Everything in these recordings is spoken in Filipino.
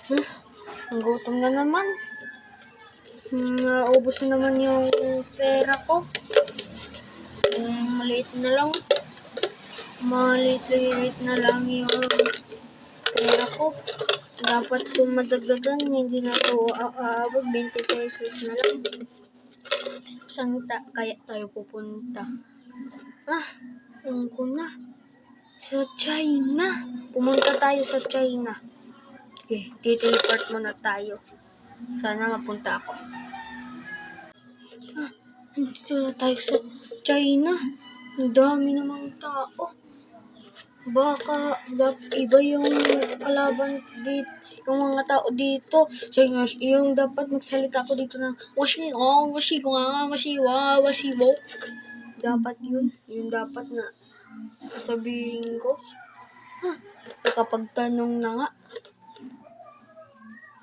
Ang gutom na naman. Naubos na naman yung pera ko. Maliit na lang. Maliit na lang yung pera ko. Dapat kung madagdagan, hindi na ito aabot. 20 pesos na lang. Saan kaya tayo pupunta? Alam ko na. Sa China. Pumunta tayo sa China. Okay, titeleport muna tayo. Sana mapunta ako. Nandito na tayo sa China. Ang dami namang tao. Baka iba yung kalaban dito, yung mga tao dito. So, yung dapat magsalita ko dito ng washiwo. Dapat yun. Yung dapat na sabihin ko. Nakapagtanong na nga.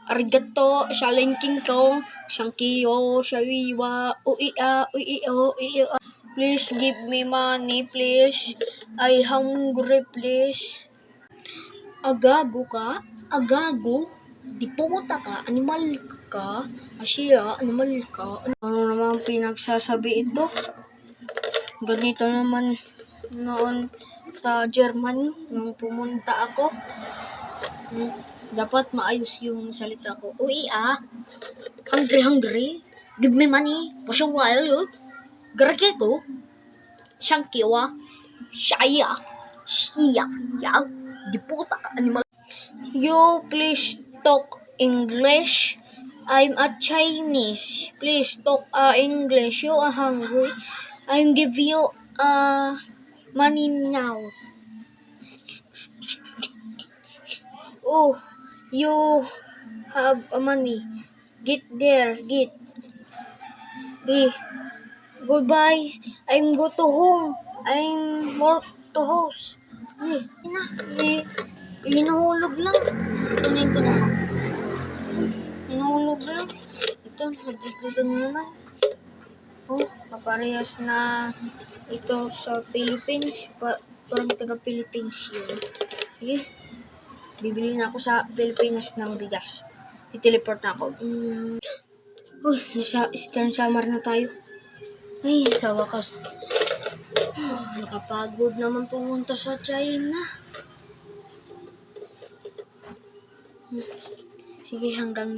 Arigato, shalingking kong, shankiyo, shawiwa, uia. Please give me money, please. I hungry, please. Agago ka? Agago? Di pumunta ka? Animal ka? Asya, animal ka? Ano naman pinagsasabi ito? Ganito naman noon sa Germany nung pumunta ako. Dapat maayos yung salita ko. Hungry. Give me money. What's your while? Garake ko. Shankiwa. Shaya. Di puta ka animal. You please talk English. I'm a Chinese. Please talk English. You are hungry. I'll give you money now. Oh, you have money. Get there. Goodbye. I'm go to home. I'm work to house. Hinuhulog lang. Tunin ko naman. Hinuhulog lang. Ito, nagdito na naman. Kaparehas na ito sa Philippines. Parang taga Philippines yun. Sige. Bibili na ako sa Pilipinas ng bigas. Titeleport na ako. Nasa Eastern Samar na tayo. Ay, sa wakas. Nakapagod naman pumunta sa China. Sige, hanggang